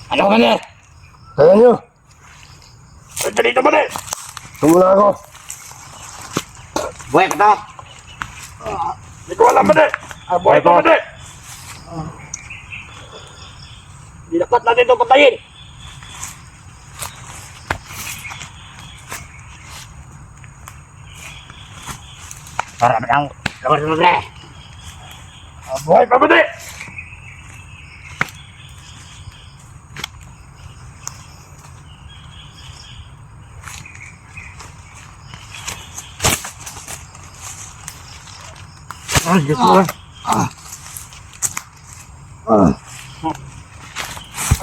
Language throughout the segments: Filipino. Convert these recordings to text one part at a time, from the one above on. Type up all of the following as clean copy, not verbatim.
Ano ka na? Kaya nyo. Ito dito ba na? Tumula ako. Buhay ka dapat. Hindi ko alam ba na? Buhay pa ba na? Hindi dapat natin ito patayin. Para ba lang? Laman mo na. Buhay pa ba na? Diyos mo.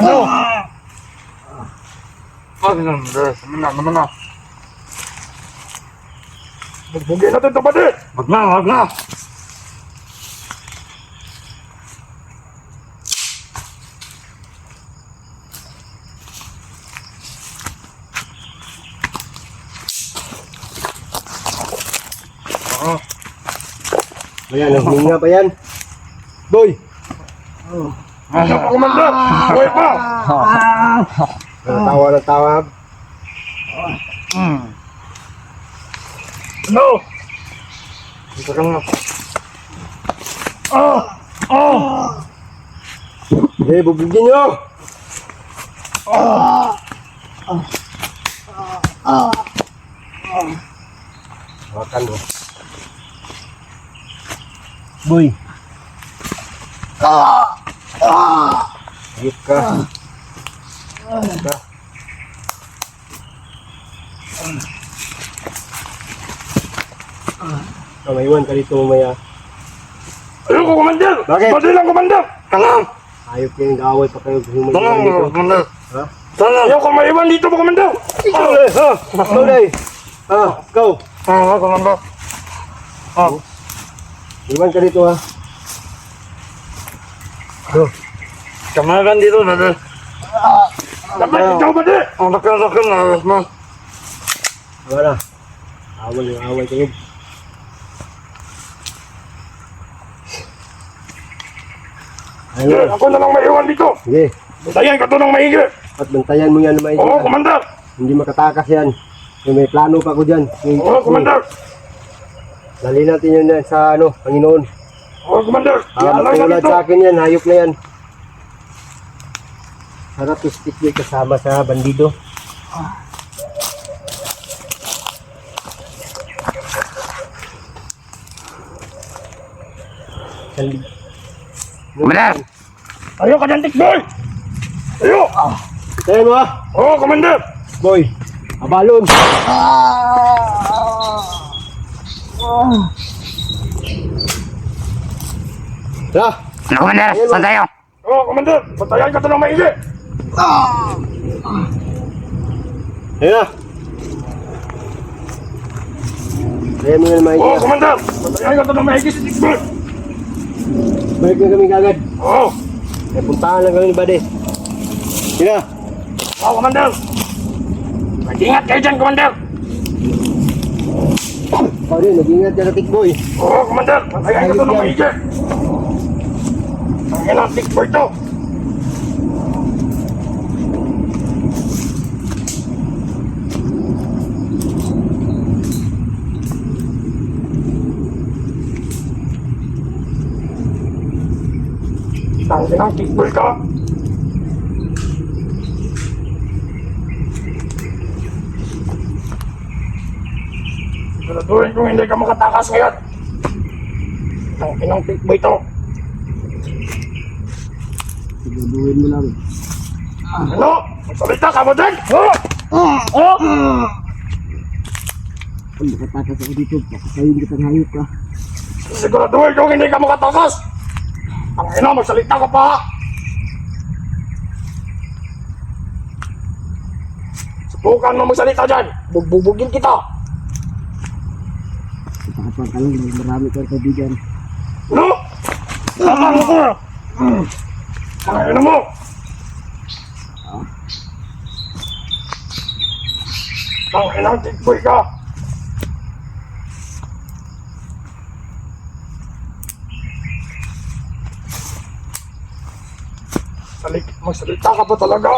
Ano? Naman na. Bugbugin natin ito, pati. Wag na. Ayan, naghinga pa yan. Boy! Ano pa, komanda? Buhay pa! Tawa ng tawa. No! Ito lang na. Hey, bubugin nyo! Makan mo. Boy! Higit ka. Maiwan ka dito mamaya. Ayoko, komandar! Bakit? Pwede lang, komandar! Tangang! Ayok kayong gaway pa kayo Tangang, maiwan dito. komandar! Ha? Tangang! Ayoko maiwan dito, komandar! Ikaw eh! Ha? Ikaw eh! Ha? Ikaw! Komandar! Iwan ka dito ha. Kamaran dito, nade. Dapat ikaw ba di? Ang lakan na, ma. Wala. Awal kayo. Sige, ako na lang maiwan dito. Sige. Bantayan ka to ng maigi. At bantayan mo yan na maigi. Oo, komandar. Hindi makatakas yan. May plano pa ko dyan. Oo, komandar. Dali natin yun sa Panginoon. Oo, komandar. Matulad sa akin yan, hayop na yan. Sarap istik yun kasama sa bandido. Komandar! Ayaw ka dyan, tikboy! Ayaw! Tayo mo ha! Oo, komandar! Boy! Abalon! Tara! Ano, komandar? Saan tayo? Oo, komandar! Bantayan ka to ng maigi. Ayun na! Kaya mo yan maigi. Oo, komandar! Bantayan ka to ng maigi si tikboy. Balik na kami kagad. Oo! May puntahan lang kami ni Bade. Sina! Oo, komandar! Mag-ingat kayo dyan, komandar! Ikaw din, mag-ingat dyan sa tikboy. Oo, komandar! Bantayan ka to ng maigi. Ang ilang tikboy to. Ang ilang tikboy ka. Siguraduhin kung hindi ka makatakas ngayon. Ang ilang tikboy to. Siguraduhin mo lang. Ano? Magsalita ka mo din? Kung makatakas ako dito, pakakayin kita ng hayop ka. Siguraduhin kung hindi ka makatakas. Ang ina, magsalita ka pa. Subukan mo magsalita dyan. Bugbugin kita. Kapag ka lang, marami kang kaibigan. Ano? Tatang ko. Ang ina mo. Ang ina, tigboy ka. Magsalita ka pa talaga?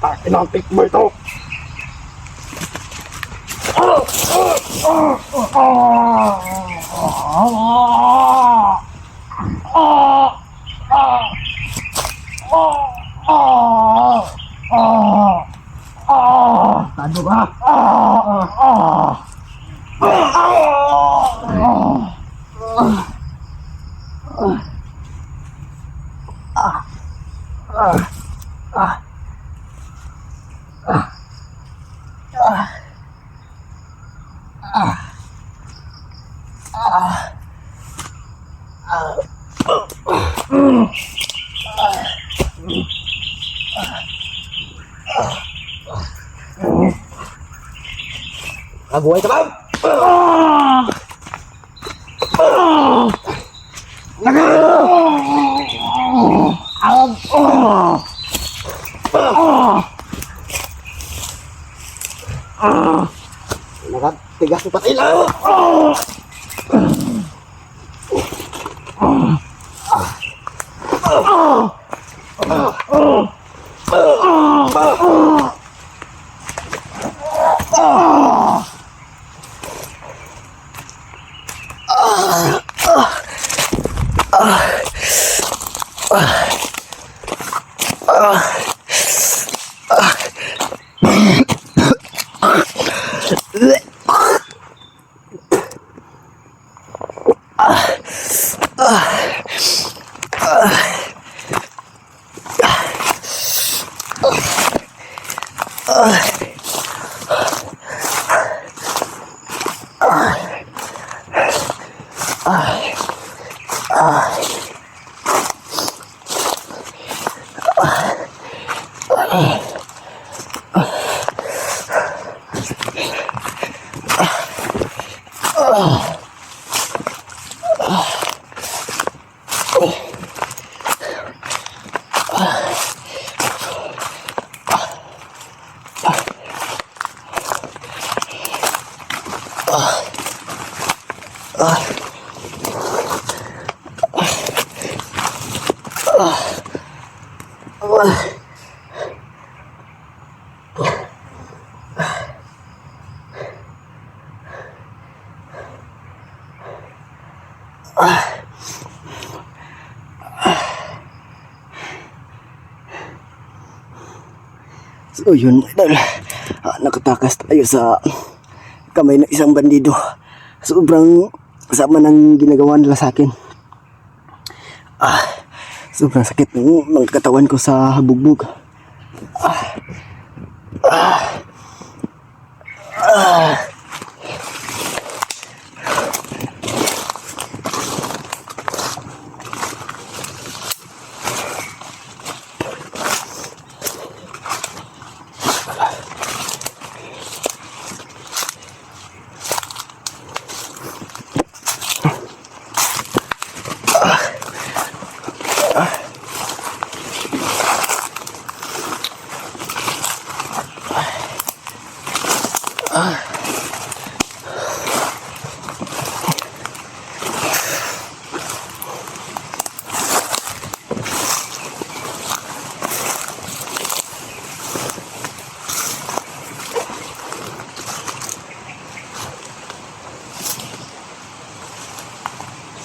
Takinantik mo ito. Tado ka. Buhay ka ba? Nakatigas yung patay lang. So yun, nakatakas tayo sa kamay ng isang bandido. Sobrang sama ng ginagawa nila sa akin. Sobrang sakit ng katawan ko sa bugbog.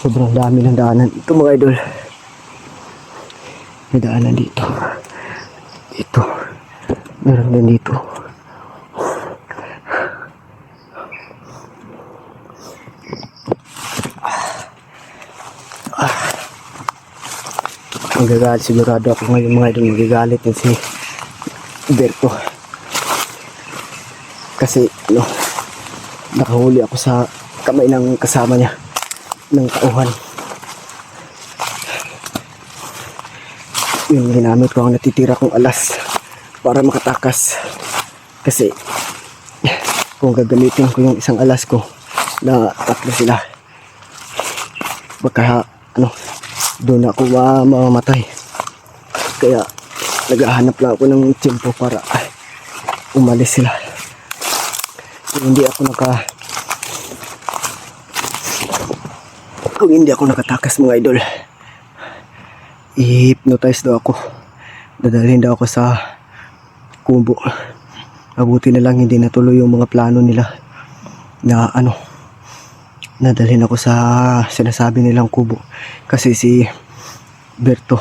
Sobrang dami ng daanan dito mga idol. May daanan dito. Ito. Meron din dito. Magagalit sigurado ako ngayon mga idol. Magagalit din si Berto. Kasi nakahuli ako sa kamay ng kasama niya ng tauhan. Yung ginamit ko ang natitira kong alas para makatakas. Kasi kung gagamitin ko yung isang alas ko na tatlo sila, baka doon ako mamamatay. Kaya naghahanap lang ako ng tiyempo para umalis sila. kung hindi ako nakatakas mga idol, i-hypnotize daw ako. Dadalhin daw ako sa kubo. Mabuti na lang hindi natuloy yung mga plano nila na nadalhin ako sa sinasabi nilang kubo. Kasi si Berto,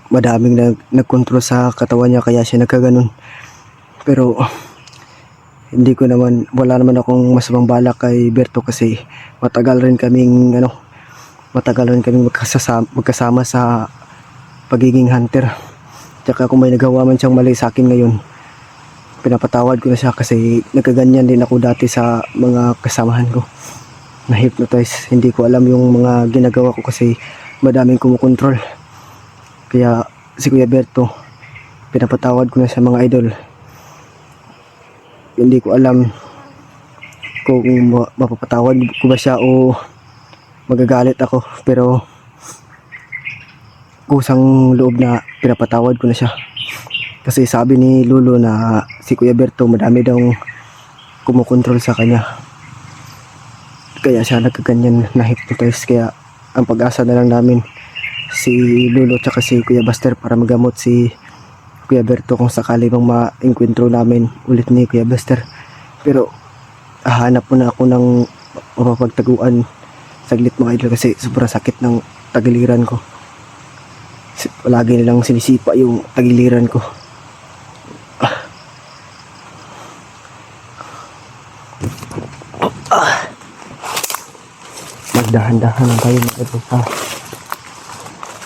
madaming nagkontrol sa katawan niya kaya siya nagkaganon. Pero wala naman akong masamang balak kay Berto kasi matagal rin kaming magkasama sa pagiging hunter. Tsaka kung may nagawa man siyang mali sa akin ngayon, pinapatawad ko na siya kasi nagkaganyan din ako dati sa mga kasamahan ko na hypnotize. Hindi ko alam yung mga ginagawa ko kasi madaming kumukontrol. Kaya si Kuya Berto, pinapatawad ko na sa mga idol. Hindi ko alam kung mapapatawad ko ba siya o magagalit ako, pero kusang loob na pinapatawad ko na siya. Kasi sabi ni Lolo na si Kuya Berto madami daw kumukontrol sa kanya. Kaya siya nagkaganyan na hypnotize. Kaya ang pag-asa na lang namin si Lolo tsaka si Kuya Buster para magamot si Kuya Berto kung sakali bang ma-enkwentro namin ulit ni Kuya Buster. Pero hahanap muna ako ng mapapagtaguan saglit mga idol kasi sobrang sakit ng tagiliran ko. Lagi nilang sinisipa yung tagiliran ko. Magdahan-dahan lang tayo mga idol ha.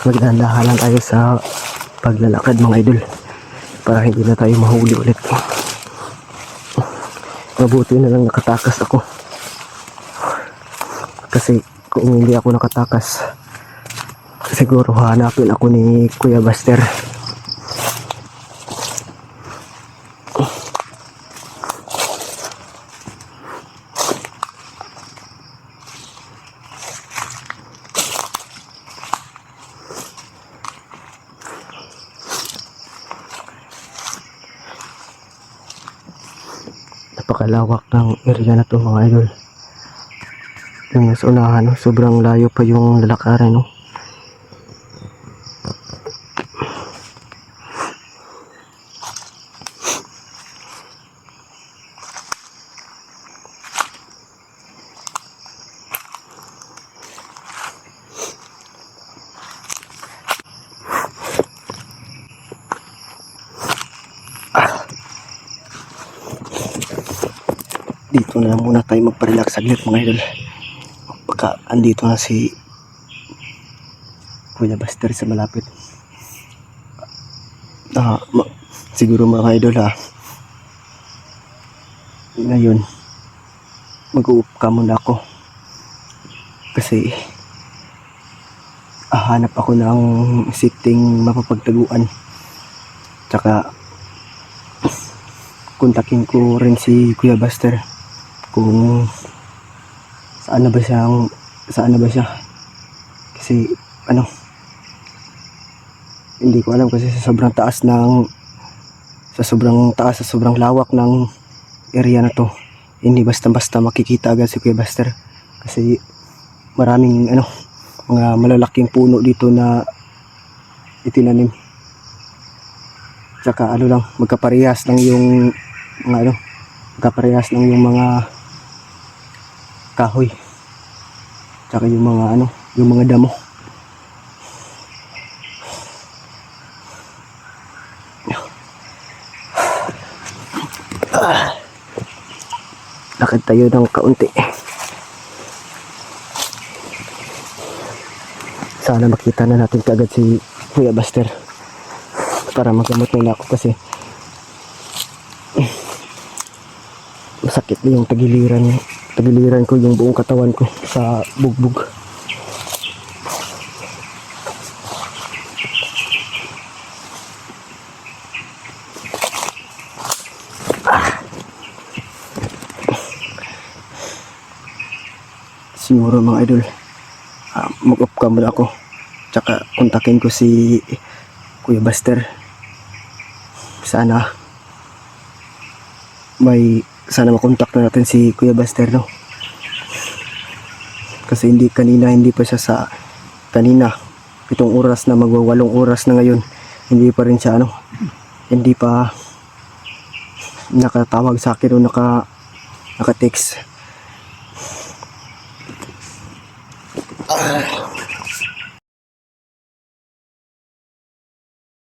Magdahan-dahan lang tayo sa paglalakad mga idol para hindi na tayo mahuli ulit. Mabuti na lang nakatakas ako kasi kung hindi ako nakatakas siguro hanapin ako ni Kuya Buster. Napakalawak ng area na to mga idol. Yung nasa unahan, sobrang layo pa yung lalakaran, no? Dito na muna tayo magparelax saglit mga idol. Baka andito na si Kuya Buster sa malapit. Siguro mga idol ngayon mag-uup ka muna ako kasi hanap ako ng sitting mapapagtaguan. Tsaka kontakin ko rin si Kuya Buster kung saan na ba siya kasi hindi ko alam kasi sa sobrang lawak ng area na to, hindi basta-basta makikita agad si Kuya Buster kasi maraming mga malalaking puno dito na itinanim. Tsaka magkaparehas lang yung mga kahoy. Tsaka yung mga damo. Lakad tayo ng kaunti. Sana makita na natin kaagad si Kuya Buster para magamot nila ako kasi masakit na yung tagiliran ko, yung buong katawan ko sa bugbog. Siguro mga idol, mag-off cam muna ako tsaka kontakin ko si Kuya Buster. Sana may sana makontak na natin si Kuya Buster, no? Kasi hindi pa siya sa kanina. Itong oras na magwawalong oras na ngayon, hindi pa rin siya hindi pa nakatawag sa akin o naka-text.